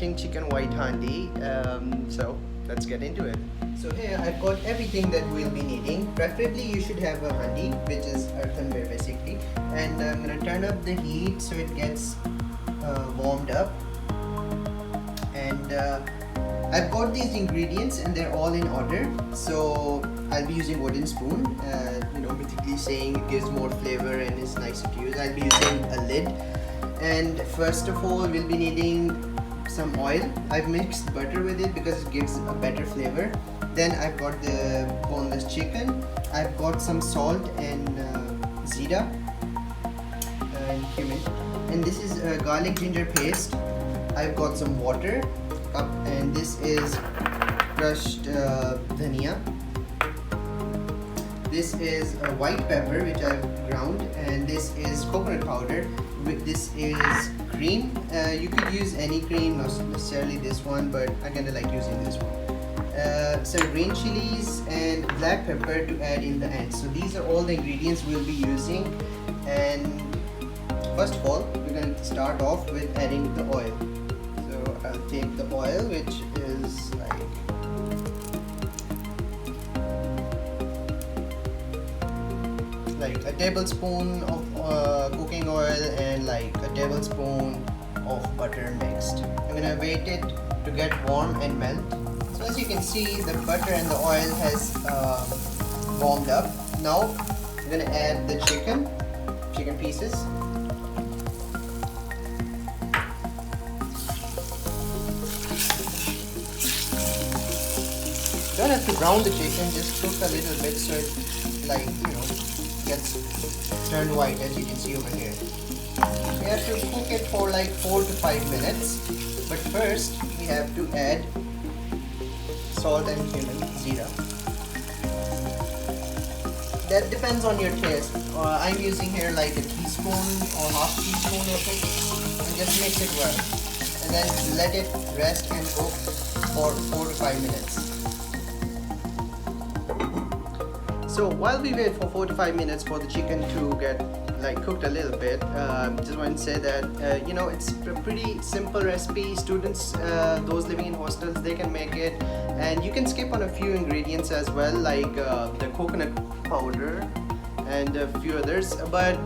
making chicken white handi. So let's get into it. So here I've got everything that we'll be needing. Preferably you should have a handi, which is earthenware basically. And I'm gonna turn up the heat so it gets warmed up. And I've got these ingredients and they're all in order. So I'll be using wooden spoon. Basically saying it gives more flavor and is nicer to use. I'll be using a lid. And first of all, we'll be needing some oil. I've mixed butter with it because it gives a better flavor. Then I've got the boneless chicken. I've got some salt and zira and cumin. And this is garlic ginger paste. I've got some water cup, and this is crushed dhania. This is a white pepper which I've ground, and this is coconut powder. This is cream. You could use any cream, not necessarily this one, but I kind of like using this one. Some green chilies and black pepper to add in the end. So these are all the ingredients we'll be using. And first of all, we're going to start off with adding the oil. So I'll take the oil, which is like a tablespoon of cooking oil and like a tablespoon of butter mixed. I'm gonna wait it to get warm and melt. So as you can see, the butter and the oil has warmed up. Now I'm gonna add the chicken pieces. Don't have to brown the chicken, just cook a little bit so it gets turned white, as you can see over here. We have to cook it for like 4 to 5 minutes, but first we have to add salt and cumin, zira. That depends on your taste. I'm using here like a teaspoon or half teaspoon of it, and just mix it well, and then let it rest and cook for 4 to 5 minutes. So while we wait for 4 to 5 minutes for the chicken to get cooked a little bit, just want to say that it's a pretty simple recipe. Students, those living in hostels, they can make it, and you can skip on a few ingredients as well, like the coconut powder and a few others. But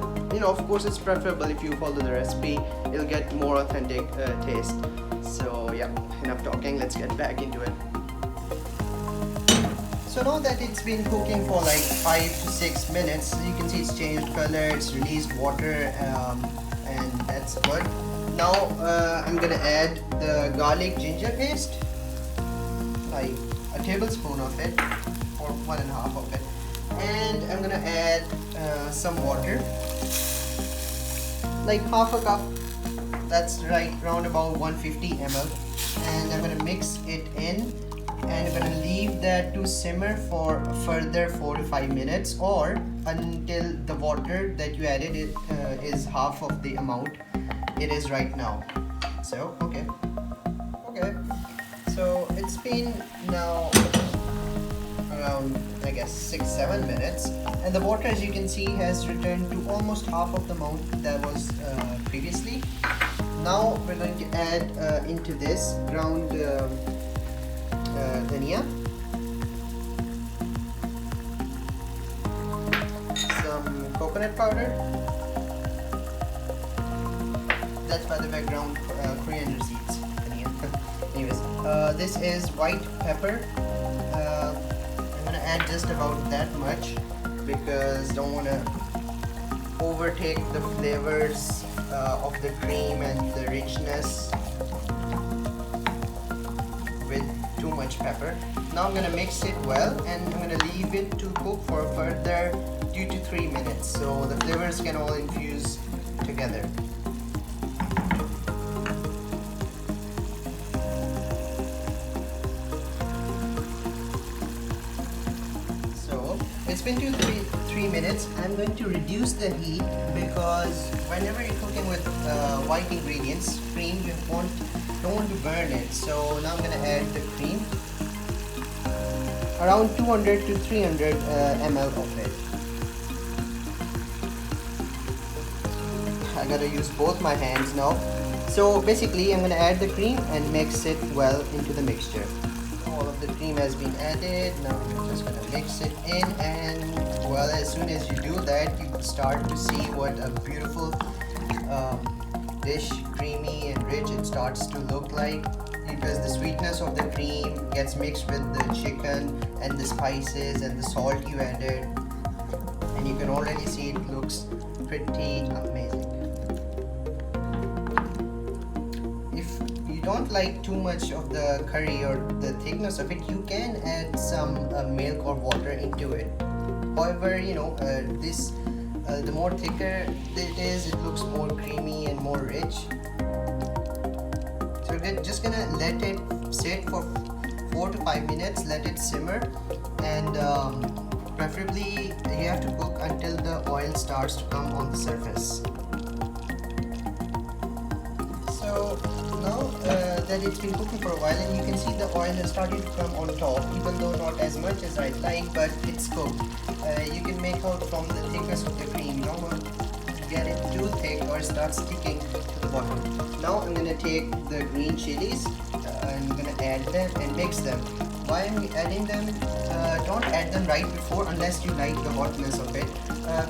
of course, it's preferable if you follow the recipe. It'll get more authentic taste. So yeah, enough talking. Let's get back into it. So now that it's been cooking for like 5 to 6 minutes, you can see it's changed color, it's released water, and that's good. Now I'm gonna add the garlic ginger paste, like a tablespoon of it, or 1.5 of it, and I'm gonna add some water, like half a cup. That's right, around about 150 ml, and I'm gonna mix it in. And I'm going to leave that to simmer for a further 4 to 5 minutes, or until the water that you added is half of the amount it is right now. So okay, so it's been now around, I guess, 6-7 minutes, and the water, as you can see, has returned to almost half of the amount that was previously. Now we're going to add into this ground dhania, some coconut powder. That's, by the way, ground coriander seeds. Anyways, this is white pepper. I'm gonna add just about that much because don't want to overtake the flavors of the cream and the richness with too much pepper. Now I'm gonna mix it well, and I'm gonna leave it to cook for a further 2 to 3 minutes so the flavors can all infuse together. So it's been 2 to 3 minutes. I'm going to reduce the heat because whenever you're cooking with white ingredients, cream, you don't want to burn it. So now I'm going to add the cream, around 200 to 300 ml of it. I gotta use both my hands now So basically I'm gonna add the cream and mix it well into the mixture. All of the cream has been added. Now we're just gonna mix it in, and well, as soon as you do that, you start to see what a beautiful dish, creamy and rich it starts to look like, because the sweetness of the cream gets mixed with the chicken and the spices and the salt you added, and you can already see it looks pretty amazing. If you don't like too much of the curry or the thickness of it, you can add some milk or water into it. However, you know, the more thicker it is, it looks more creamy and more rich. So we're just gonna let it sit for 4 to 5 minutes, let it simmer, and preferably you have to cook until the oil starts to come on the surface. So now that it's been cooking for a while, and you can see the oil has started to come on top, even though not as much as I'd like, but it's cooked. You can make out from the thickness of the cream. You don't want to get it too thick or start sticking to the bottom. Now I'm going to take the green chilies, I'm going to add them and mix them. Why I'm adding them? Don't add them right before unless you like the hotness of it,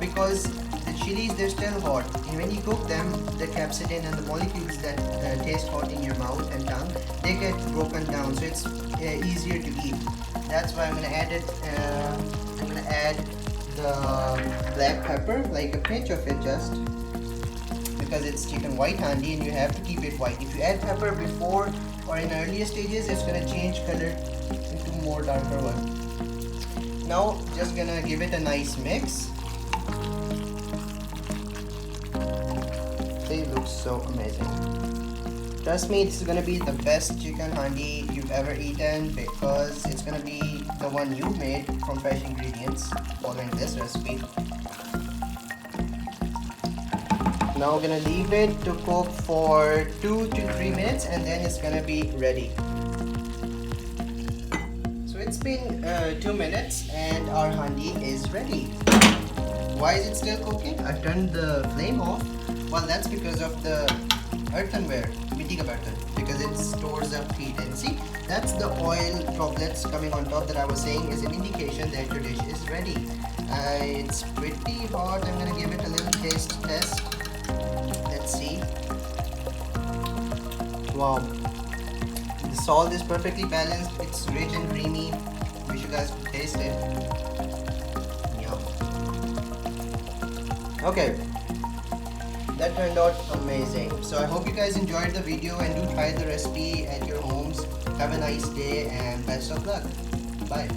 because the chilies, they're still hot. And when you cook them, the capsaicin and the molecules that taste hot in your mouth and tongue, they get broken down, so it's easier to eat. That's why I'm going to add it. I'm going to add the black pepper, like a pinch of it, just because it's chicken white handi and you have to keep it white. If you add pepper before or in earlier stages, it's going to change color into more darker one. Now just gonna give it a nice mix. It looks so amazing. Trust me, this is gonna be the best chicken handi you've ever eaten, because it's gonna be the one you made from fresh ingredients following this recipe. Now we're gonna leave it to cook for 2 to 3 minutes, and then it's gonna be ready. So it's been 2 minutes and our handi is ready. Why is it still cooking? I turned the flame off. Well, that's because of the earthenware, mitti ka bartan, because it stores up heat. And see, that's the oil droplets coming on top that I was saying is an indication that your dish is ready. It's pretty hot. I'm gonna give it a little taste test. Let's see. Wow, the salt is perfectly balanced. It's rich and creamy. Wish you guys could taste it. Yum. Okay, that turned out amazing. So I hope you guys enjoyed the video and do try the recipe at your homes. Have a nice day and best of luck. Bye.